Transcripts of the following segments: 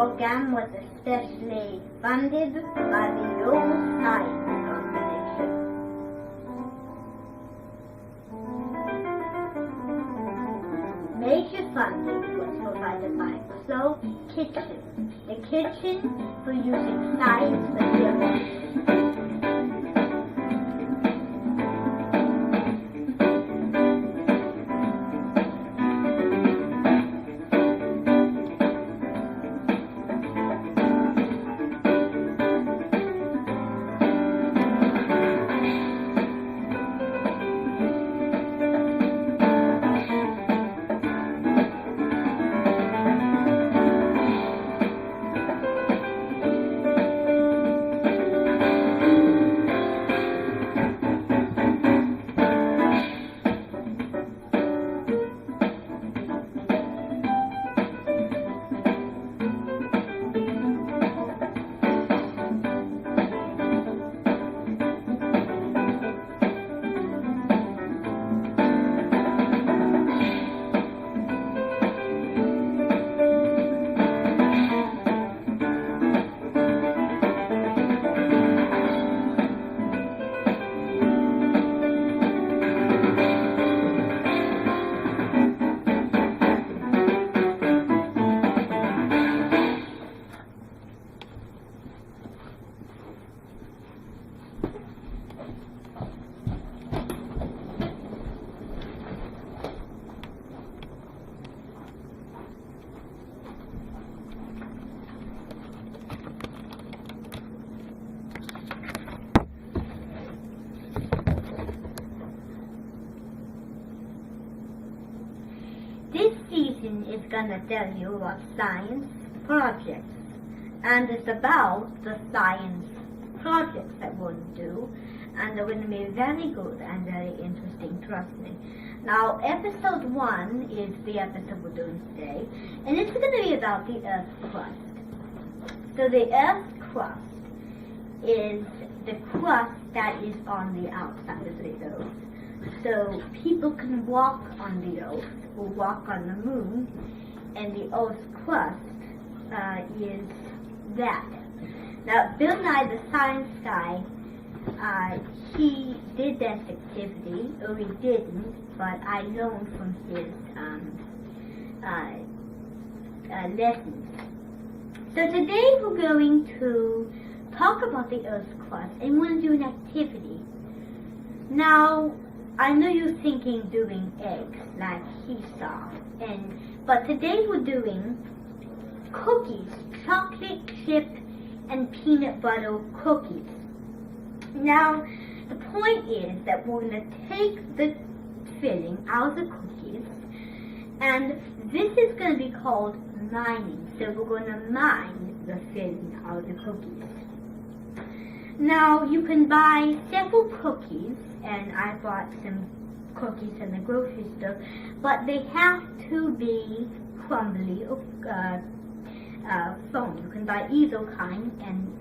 program was especially funded by the Old Science Foundation. Major funding was provided by Cloak Kitchen, the kitchen for using science materials. This season is going to tell you about science projects, and it's about the science projects that we'll do, and they're going to be very good and very interesting, trust me. Now, episode 1 is the episode we're doing today, and it's going to be about the Earth's crust. So the Earth's crust is the crust that is on the outside of the Earth. So people can walk on the Earth or walk on the moon, and the Earth's crust is that. Now, Bill Nye, the science guy, he did that activity, or he didn't, but I learned from his lessons. So today we're going to talk about the Earth's crust, and we're going to do an activity. Now, I know you're thinking doing eggs, like he saw, but today we're doing cookies, chocolate chip and peanut butter cookies. Now, the point is that we're going to take the filling out of the cookies, and this is going to be called mining. So we're going to mine the filling out of the cookies. Now, you can buy several cookies, and I bought some cookies in the grocery store, but they have to be crumbly or foam. You can buy either kind, and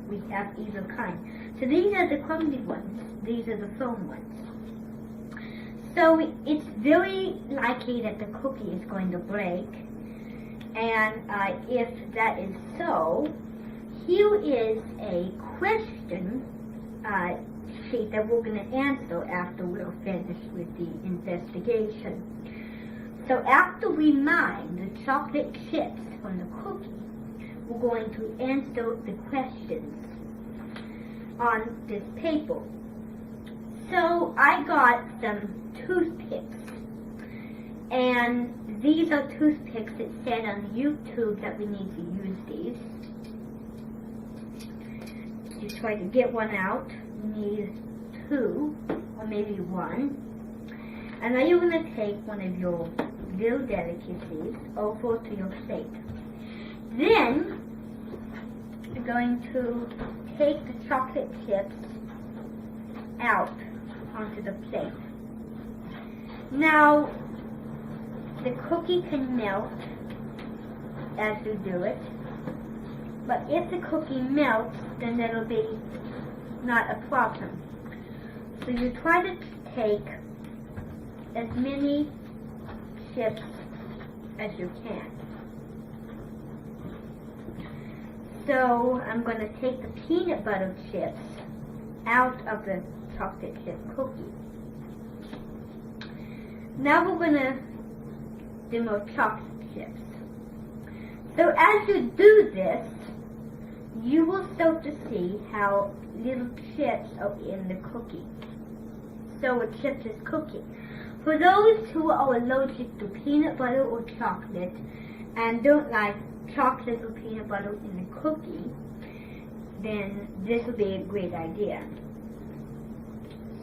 we have either kind. So these are the crumbly ones. These are the foam ones. So it's very likely that the cookie is going to break, and if that is so, here is a question sheet that we're going to answer after we're finished with the investigation. So after we mine the chocolate chips from the cookie, we're going to answer the questions on this paper. So I got some toothpicks, and these are toothpicks that said on YouTube that we need to use these. You try to get one out, you need 2 or maybe 1. And now you're going to take one of your little delicacies over to your plate. Then you're going to take the chocolate chips out onto the plate. Now, the cookie can melt as you do it, but if the cookie melts, then that'll be not a problem. So you try to take as many chips as you can. So I'm going to take the peanut butter chips out of the chocolate chip cookie. Now we're going to do more chocolate chips. So as you do this, you will start to see how little chips are in the cookie. So a chip is cookie. For those who are allergic to peanut butter or chocolate and don't like chocolate or peanut butter in the cookie, then this will be a great idea.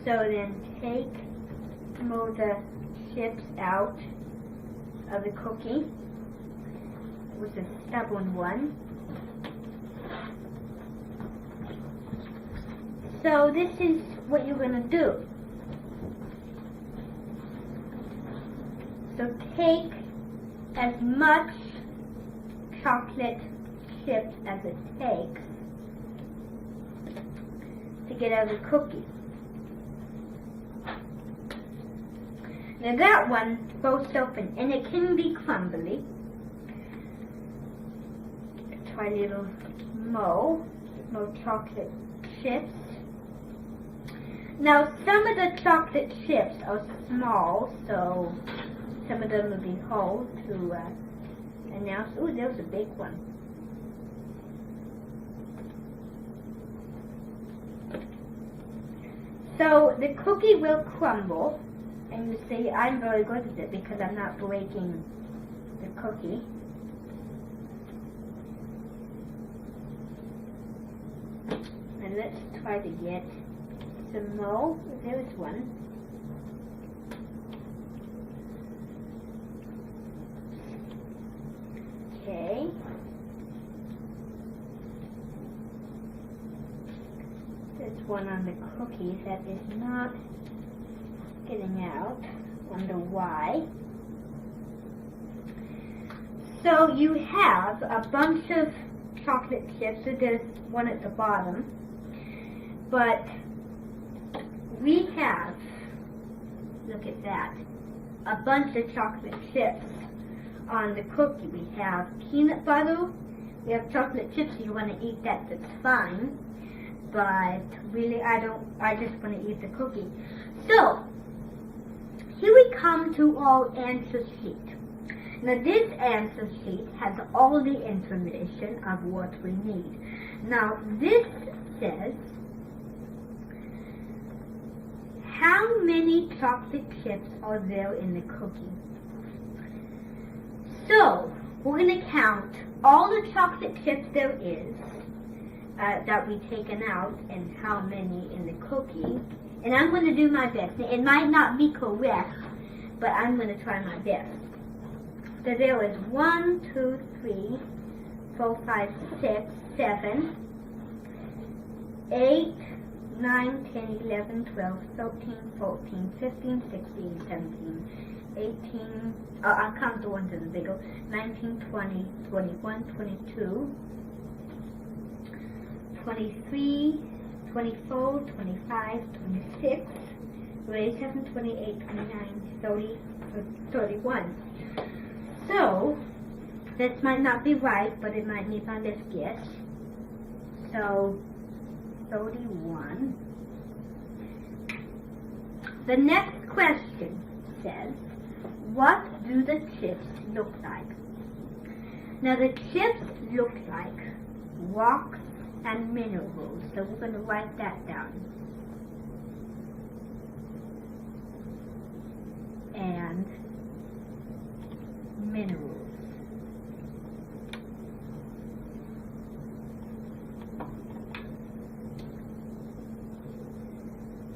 So then take more of the chips out of the cookie with the stubborn one. So this is what you're going to do. So take as much chocolate chips as it takes to get out of the cookie. Now that one bursts open and it can be crumbly. Try a little more chocolate chips. Now some of the chocolate chips are small, so some of them will be whole to announce. Ooh, there was a big one. So the cookie will crumble, and you see I'm very good at it because I'm not breaking the cookie. And let's try to get some more. There's one. Okay. There's one on the cookies that is not getting out. Wonder why. So you have a bunch of chocolate chips. So there's one at the bottom. But we have, look at that, a bunch of chocolate chips on the cookie. We have peanut butter, we have chocolate chips. So you want to eat that, that's fine. But really I just want to eat the cookie. So, here we come to our answer sheet. Now this answer sheet has all the information of what we need. Now this says, how many chocolate chips are there in the cookie? So, we're going to count all the chocolate chips there is that we've taken out and how many in the cookie. And I'm going to do my best. It might not be correct, but I'm going to try my best. So there is 1, 2, 3, 4, 5, 6, 7, 8, 9, 10, 11, 12, 13, 14, 15, 16, 17, 18, I'll count the ones that are bigger, 19, 20, 21, 22, 23, 24, 25, 26, 27, 28, 29, 30, 31. So, this might not be right, but it might be my best guess. So, 31. The next question says, what do the chips look like? Now the chips look like rocks and minerals, so we're going to write that down. And minerals.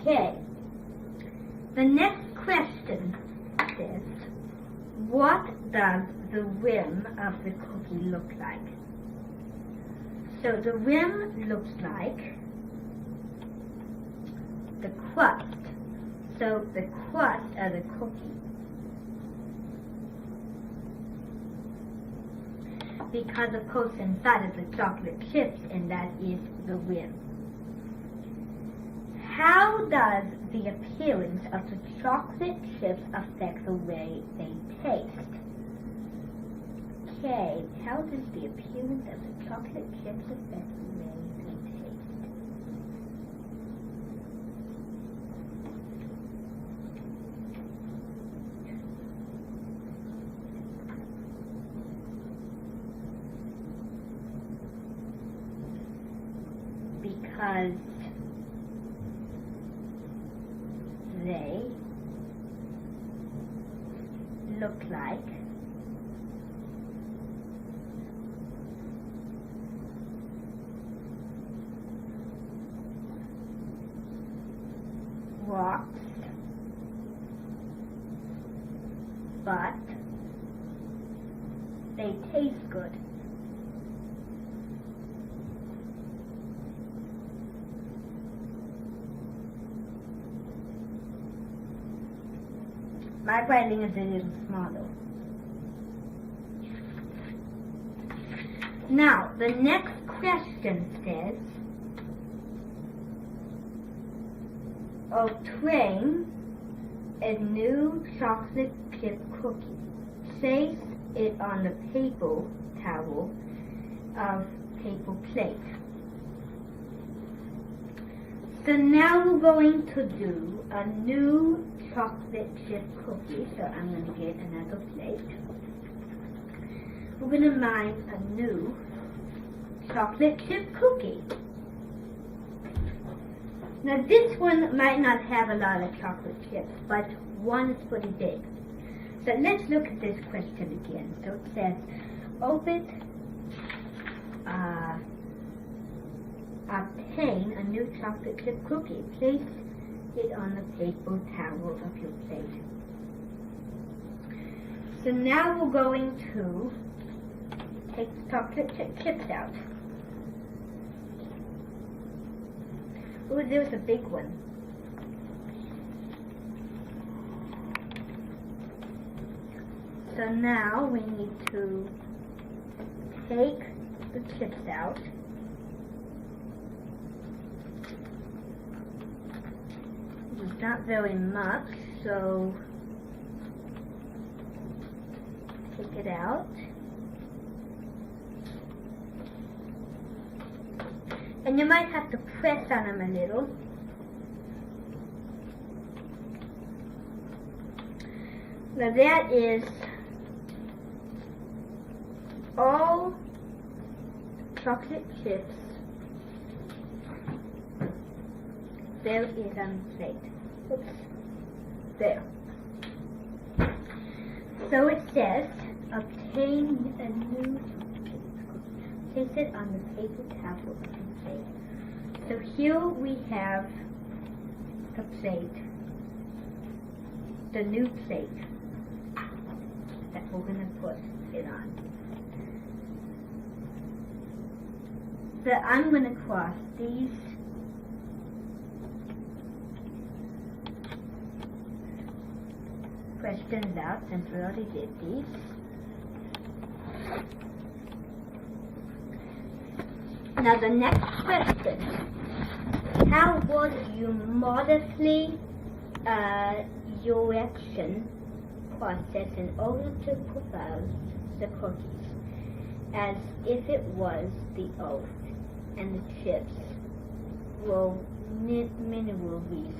Okay. The next question says, what does the rim of the cookie look like? So the rim looks like the crust. So the crust of the cookie. Because of course inside is the chocolate chips, and that is the rim. How does the appearance of the chocolate chips affect the way they taste? Okay, how does the appearance of the chocolate chips affect raisin taste? Because they look like rocks, but they taste good. My writing is a little smaller. Now, the next question says, obtain a new chocolate chip cookie. Place it on the paper towel of paper plate. So now we're going to do a new chocolate chip cookie. So I'm going to get another plate. We're going to make a new chocolate chip cookie. Now this one might not have a lot of chocolate chips, but one is pretty big. So let's look at this question again. So it says, obtain a new chocolate chip cookie. Place it on the paper towel of your plate. So now we're going to take the chocolate chips out. Oh, there's a big one. So now we need to take the chips out. There's not very much, so take it out. And you might have to press on them a little. Now that is all chocolate chips there is on the plate. Oops. There. So it says, obtain a new place it on the paper towel of the plate. So here we have the plate, the new plate that we're going to put it on. So I'm going to cross these questions out since we already did these. Now the next question, how would you modify your action process in order to propose the cookies as if it was the oath and the chips were mineral reasons?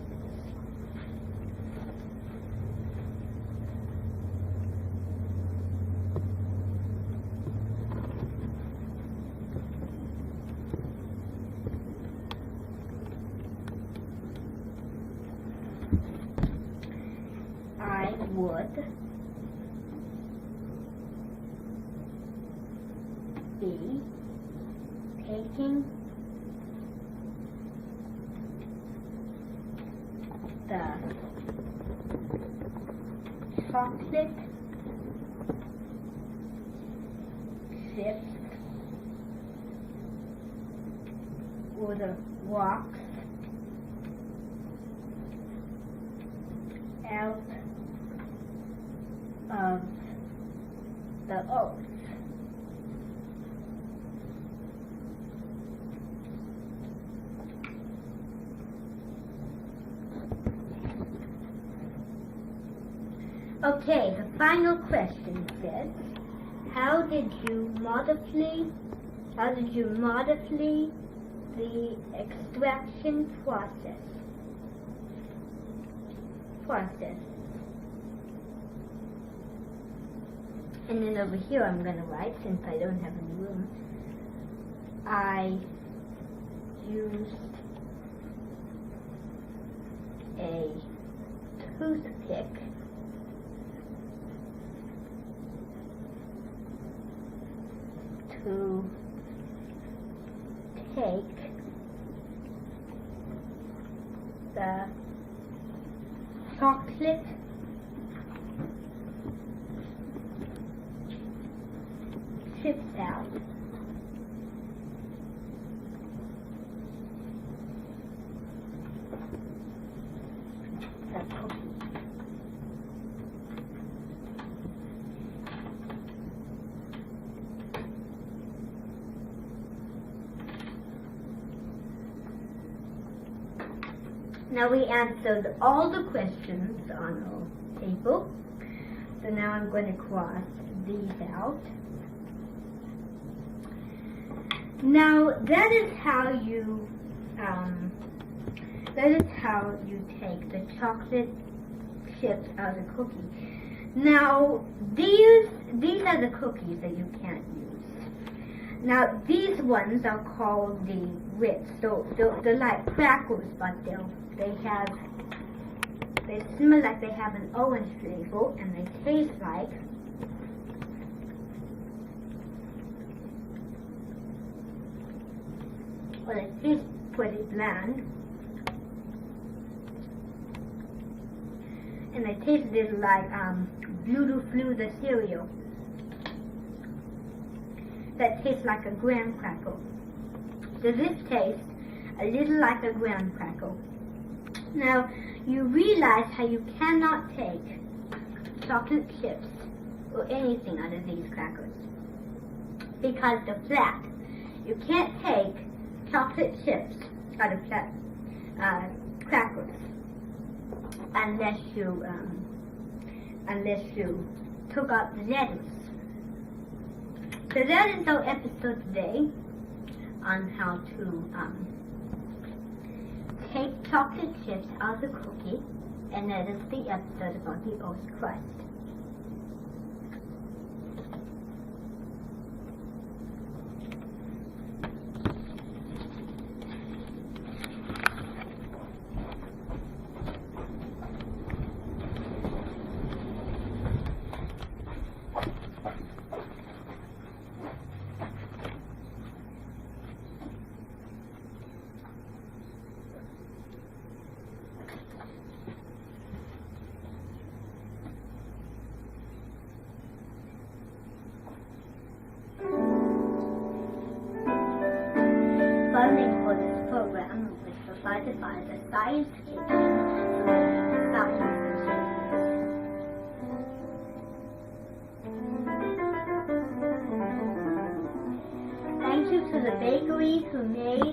I would be taking the chocolate chips or the rocks out of the oath. Okay, the final question says, How did you modify the extraction process? And then over here I'm going to write, since I don't have any room, I used a toothpick to take the chocolate chips out. Now we answered all the questions on our table. So now I'm going to cross these out. Now that is how you take the chocolate chips out of the cookie. Now these are the cookies that you can't use. Now these ones are called the Ritz. So they're like crackers, but they smell like they have an orange flavor, and they taste like it tastes pretty bland, and they taste a little like Beautiful the cereal. That tastes like a graham cracker. So this tastes a little like a graham cracker. Now you realize how you cannot take chocolate chips or anything out of these crackers because they're flat. You can't take chocolate chips out of flat crackers unless you took out the letters. So that is our episode today on how to take chocolate chips out of the cookie, and that is the episode about the oat crust. Funding for this program was provided by the Science Kitchen. Thank you to the bakery who made